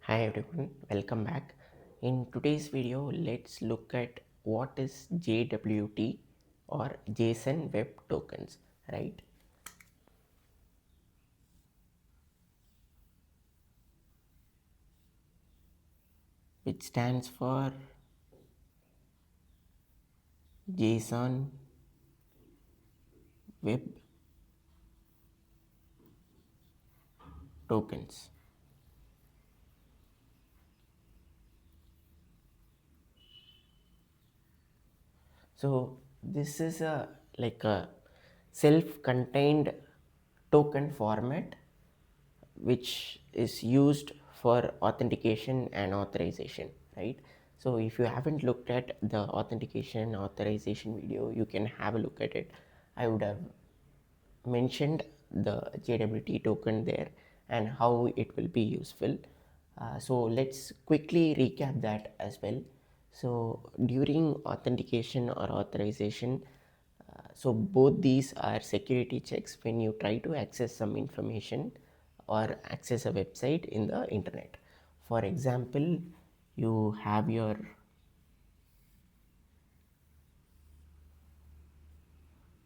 Hi everyone, welcome back. In today's video, let's look at what is JWT or JSON Web Tokens, right? Which stands for JSON Web Tokens. So this is a self-contained token format which is used for authentication and authorization, right? So if you haven't looked at the authentication authorization video, you can have a look at it. I would have mentioned the JWT token there and how it will be useful. So let's quickly recap that as well. So during authentication or authorization, so both these are security checks when you try to access some information or access a website in the internet. For example, you have your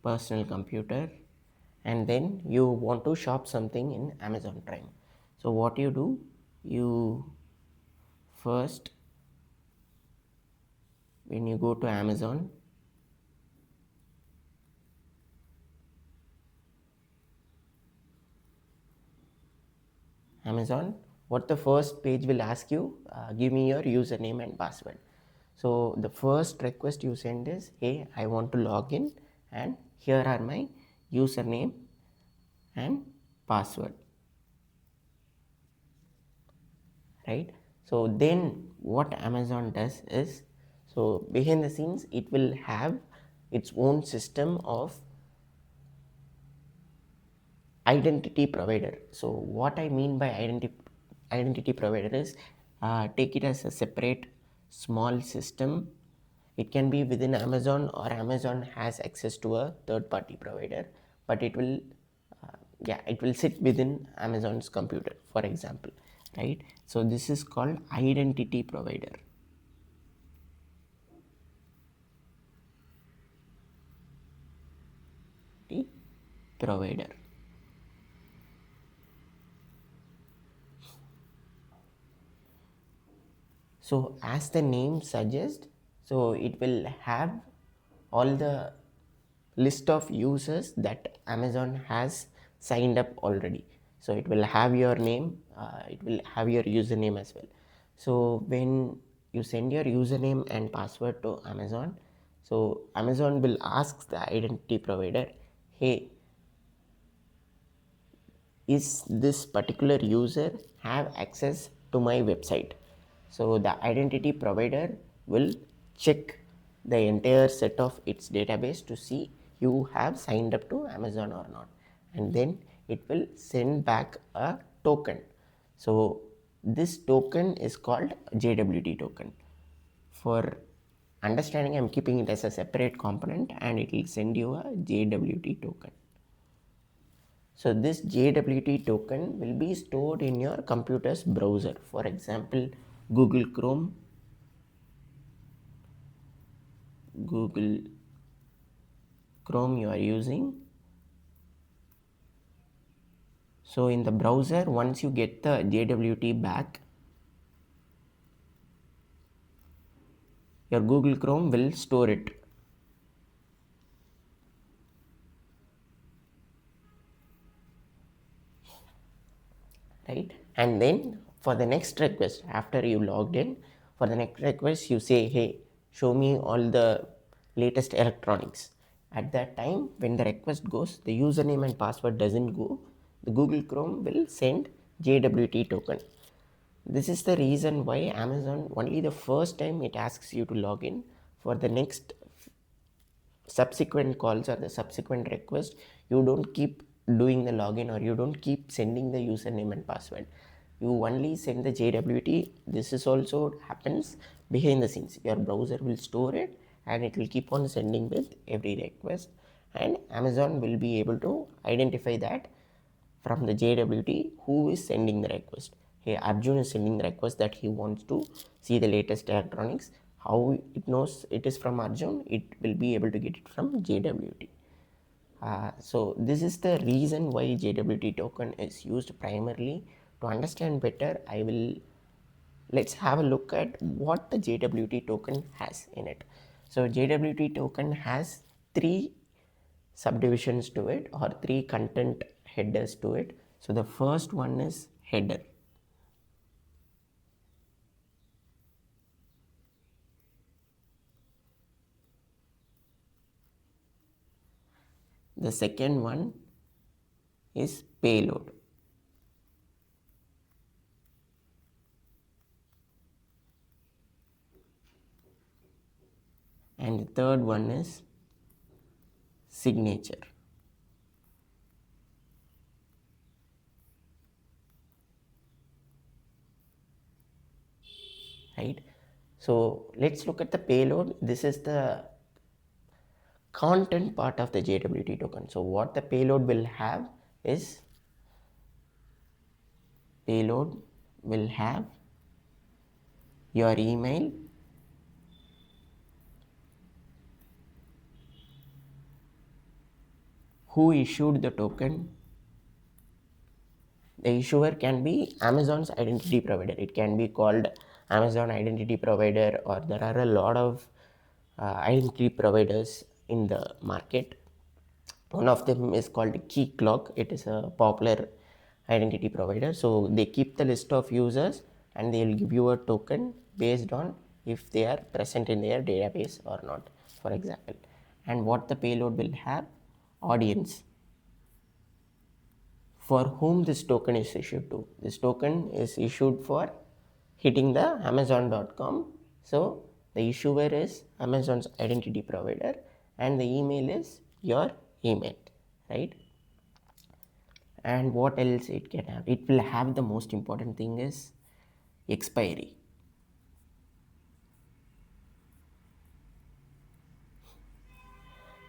personal computer and then you want to shop something in Amazon Prime. So what you do, you first, when you go to Amazon, what the first page will ask you, give me your username and password. So the first request you send is, hey, I want to log in and here are my username and password, right? So then what Amazon does is, so behind the scenes it will have its own system of identity provider. So what I mean by identity provider is, take it as a separate small system. It can be within Amazon or Amazon has access to a third party provider, but it will it will sit within Amazon's computer, for example, right? So this is called identity provider. The provider. So as the name suggests, so it will have all the list of users that Amazon has signed up already. So it will have your name, it will have your username as well. So when you send your username and password to Amazon, so Amazon will ask the identity provider, hey, is this particular user have access to my website? So the identity provider will check the entire set of its database to see you have signed up to Amazon or not, and then it will send back a token. So this token is called JWT token. For understanding, I'm keeping it as a separate component and it will send you a JWT token. So this JWT token will be stored in your computer's browser. For example, Google Chrome you are using. So in the browser, once you get the JWT back, your Google Chrome will store it. Right? And then for the next request, after you logged in, for the next request, you say, hey, show me all the latest electronics. At that time, when the request goes, the username and password doesn't go, the Google Chrome will send JWT token. This is the reason why Amazon, only the first time it asks you to log in, for the next subsequent calls or the subsequent request, you don't keep doing the login or you don't keep sending the username and password. You only send the JWT. This is also happens behind the scenes. Your browser will store it and it will keep on sending with every request, and Amazon will be able to identify that from the JWT who is sending the request. hey, Arjun is sending the request that he wants to see the latest electronics. How it knows it is from Arjun? It will be able to get it from JWT. So this is the reason why JWT token is used primarily. To understand better, let's have a look at what the JWT token has in it. So JWT token has three subdivisions to it, or three content headers to it. So the first one is header. The second one is payload. And the third one is signature. Right? So let's look at the payload. This is the content part of the JWT token. So what the payload will have is, payload will have your email, who issued the token. The issuer can be Amazon's identity provider. It can be called Amazon identity provider, or there are a lot of identity providers in the market. One of them is called Keycloak. It is a popular identity provider. So they keep the list of users and they will give you a token based on if they are present in their database or not, for example. And what the payload will have, audience, for whom this token is issued to. This token is issued for hitting the Amazon.com. So the issuer is Amazon's identity provider and the email is your email, right? And what else it can have? It will have, the most important thing is expiry.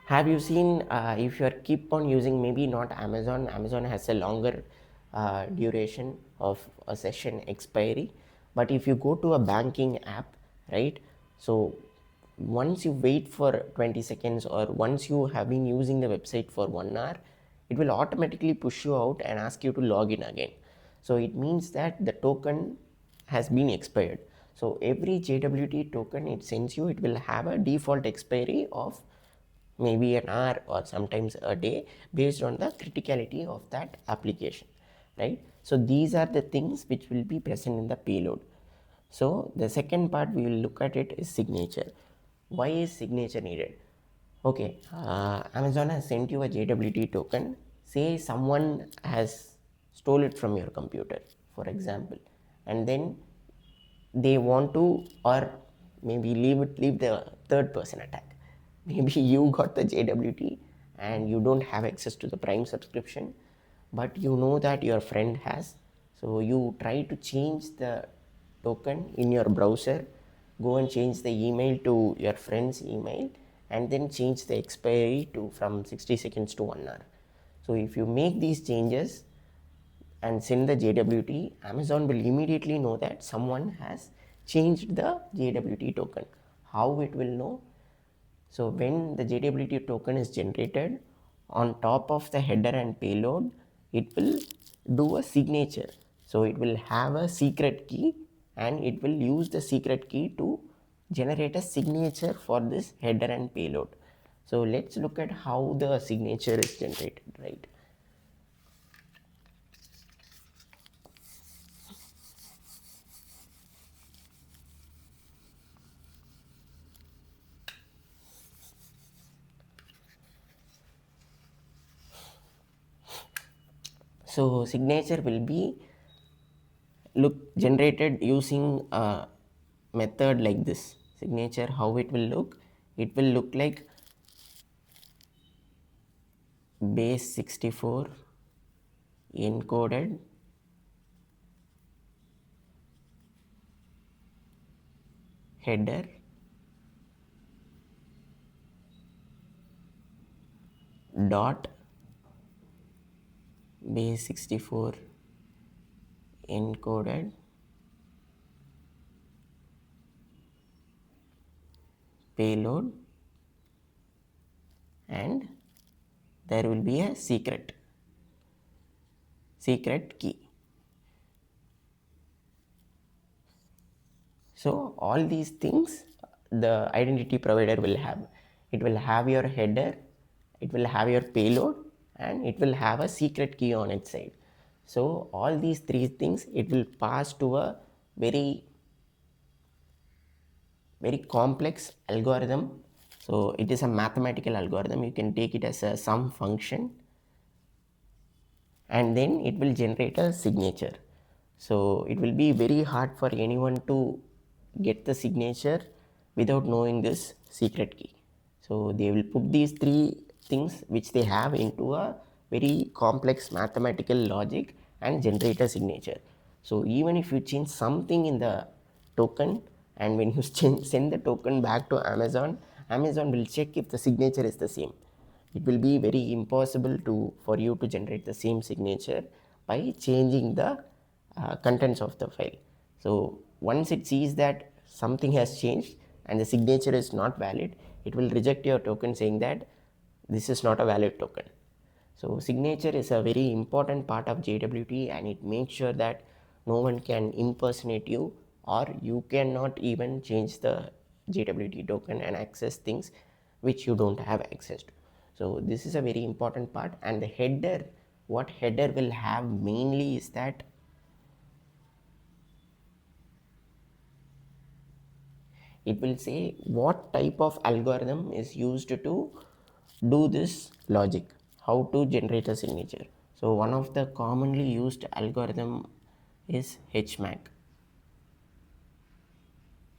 Have you seen, if you are keep on using, maybe not Amazon has a longer duration of a session expiry, but if you go to a banking app, right, so once you wait for 20 seconds, or once you have been using the website for 1 hour, it will automatically push you out and ask you to log in again. So it means that the token has been expired. So every JWT token it sends you, it will have a default expiry of maybe an hour or sometimes a day, based on the criticality of that application, right? So these are the things which will be present in the payload. So the second part we will look at it is signature. Why is signature needed? Okay, Amazon has sent you a JWT token. Say someone has stole it from your computer, for example, and then they want to, or maybe leave the third person attack. Maybe you got the JWT and you don't have access to the Prime subscription, but you know that your friend has. So you try to change the token in your browser, go and change the email to your friend's email, and then change the expiry to from 60 seconds to 1 hour. So if you make these changes and send the JWT, Amazon will immediately know that someone has changed the JWT token. How it will know? So when the JWT token is generated, on top of the header and payload, it will do a signature. So it will have a secret key and it will use the secret key to generate a signature for this header and payload. So let's look at how the signature is generated, right? So signature will be generated using a method like this. Signature, how it will look? It will look like base 64 encoded header dot base 64 encoded payload, and there will be a secret key. So all these things the identity provider will have. It will have your header, it will have your payload, and it will have a secret key on its side. So all these three things it will pass to a very complex algorithm. So it is a mathematical algorithm. You can take it as a sum function, and then it will generate a signature. So it will be very hard for anyone to get the signature without knowing this secret key. So they will put these three things which they have into a very complex mathematical logic and generate a signature. So even if you change something in the token, and when you send the token back to Amazon, Amazon will check if the signature is the same. It will be very impossible for you to generate the same signature by changing the contents of the file. So once it sees that something has changed and the signature is not valid, it will reject your token saying that this is not a valid token. So signature is a very important part of JWT, and it makes sure that no one can impersonate you, or you cannot even change the JWT token and access things which you don't have access to. So this is a very important part. And the header, what header will have mainly is that it will say what type of algorithm is used to do this logic, how to generate a signature. So one of the commonly used algorithm is HMAC.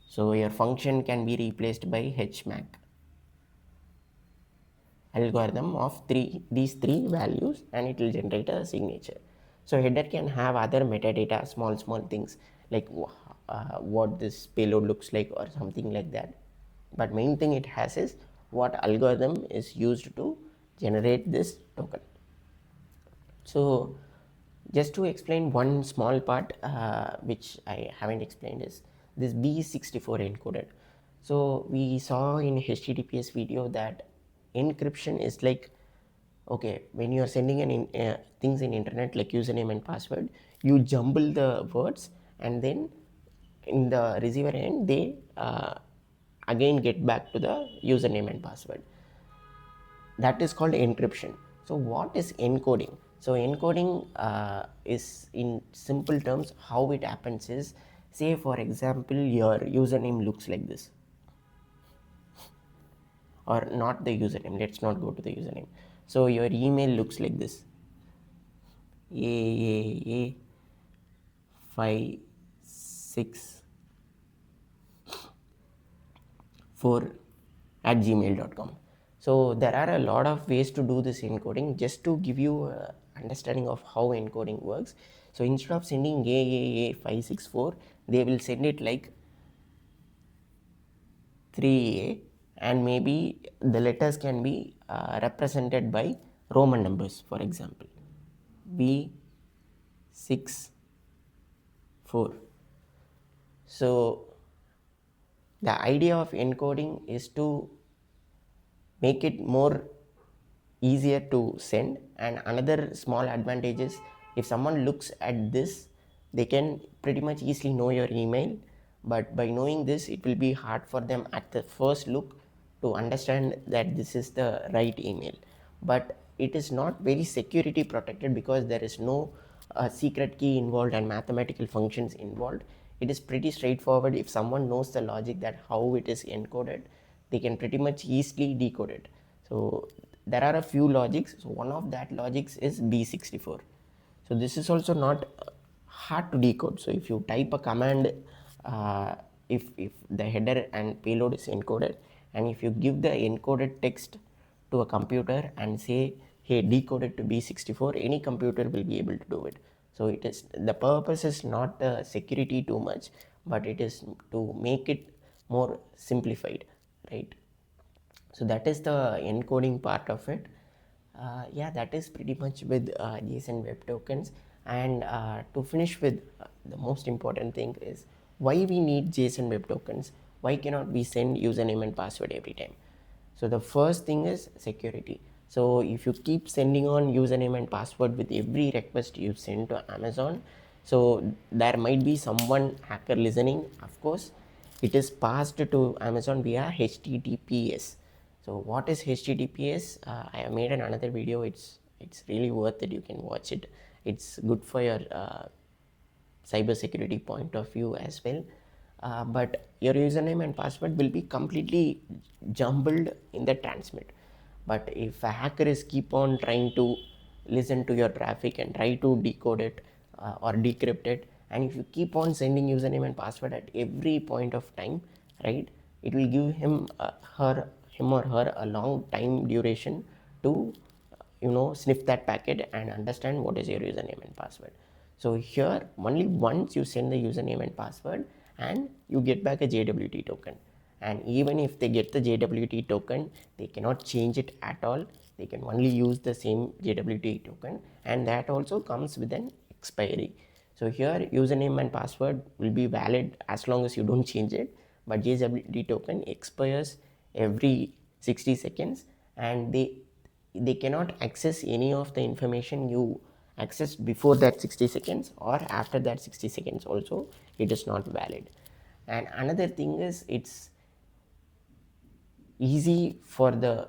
So your function can be replaced by HMAC algorithm of these three values, and it will generate a signature. So header can have other metadata, small things like what this payload looks like or something like that. But main thing it has is what algorithm is used to generate this token. So just to explain one small part which I haven't explained is this B64 encoded. So we saw in HTTPS video that encryption is like, okay, when you are sending things in internet like username and password, you jumble the words, and then in the receiver end they again get back to the username and password. That is called encryption. So what is encoding? So encoding is, in simple terms, how it happens is, say for example your username looks like this, or not the username, let's not go to the username. So your email looks like this, aaa56 4 @gmail.com. So there are a lot of ways to do this encoding. Just to give you understanding of how encoding works, so instead of sending aaa564, they will send it like 3a, and maybe the letters can be represented by Roman numbers, for example B64. So the idea of encoding is to make it more easier to send. And another small advantage is, if someone looks at this, they can pretty much easily know your email, but by knowing this, it will be hard for them at the first look to understand that this is the right email. But it is not very security protected, because there is no secret key involved and mathematical functions involved. It is pretty straightforward. If someone knows the logic that how it is encoded, they can pretty much easily decode it. So there are a few logics. So one of that logics is B64. So this is also not hard to decode. So if you type a command, if the header and payload is encoded, and if you give the encoded text to a computer and say, hey, decode it to B64, any computer will be able to do it. So it is, the purpose is not the security too much, but it is to make it more simplified, right? So that is the encoding part of it. Yeah, that is pretty much with JSON Web Tokens. And to finish with, the most important thing is why we need JSON Web Tokens. Why cannot we send username and password every time? So the first thing is security. So if you keep sending on username and password with every request you send to Amazon, so there might be someone hacker listening. Of course, it is passed to Amazon via HTTPS. So what is HTTPS? I have made another video. It's really worth it. You can watch it. It's good for your cybersecurity point of view as well. But your username and password will be completely jumbled in the transmit. But if a hacker is keep on trying to listen to your traffic and try to decode it or decrypt it, and if you keep on sending username and password at every point of time, right, it will give him or her a long time duration to sniff that packet and understand what is your username and password. So here only once you send the username and password and you get back a JWT token, and even if they get the JWT token, they cannot change it at all. They can only use the same JWT token, and that also comes with an expiry. So here username and password will be valid as long as you don't change it, but JWT token expires every 60 seconds, and they cannot access any of the information you accessed before that 60 seconds or after that 60 seconds also. It is not valid. And another thing is, it's easy for the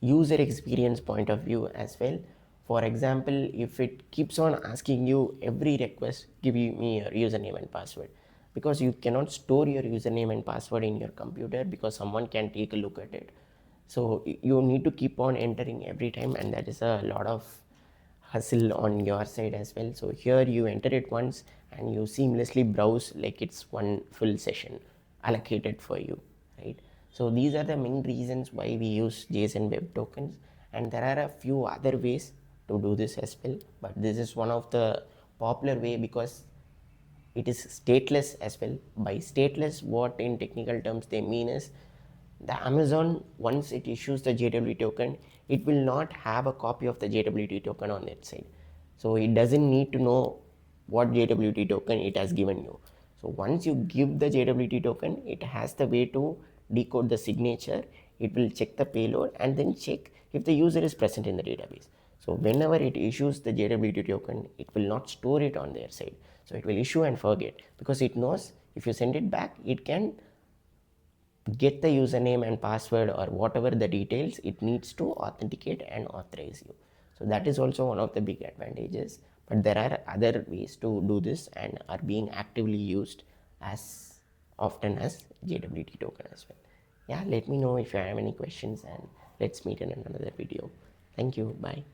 user experience point of view as well. For example, if it keeps on asking you every request, give me your username and password, because you cannot store your username and password in your computer because someone can take a look at it. So you need to keep on entering every time, and that is a lot of hustle on your side as well. So here you enter it once and you seamlessly browse like it's one full session allocated for you, right? So these are the main reasons why we use JSON Web Tokens, and there are a few other ways to do this as well, but this is one of the popular way because it is stateless as well. By stateless, what in technical terms they mean is, the Amazon, once it issues the JWT token, it will not have a copy of the JWT token on its side. So it doesn't need to know what JWT token it has given you. So once you give the JWT token, it has the way to decode the signature. It will check the payload and then check if the user is present in the database. So whenever it issues the JWT token, it will not store it on their side. So it will issue and forget, because it knows if you send it back, it can get the username and password or whatever the details it needs to authenticate and authorize you. So that is also one of the big advantages, but there are other ways to do this and are being actively used as often as JWT token as well. Yeah, let me know if you have any questions, and let's meet in another video. Thank you. Bye.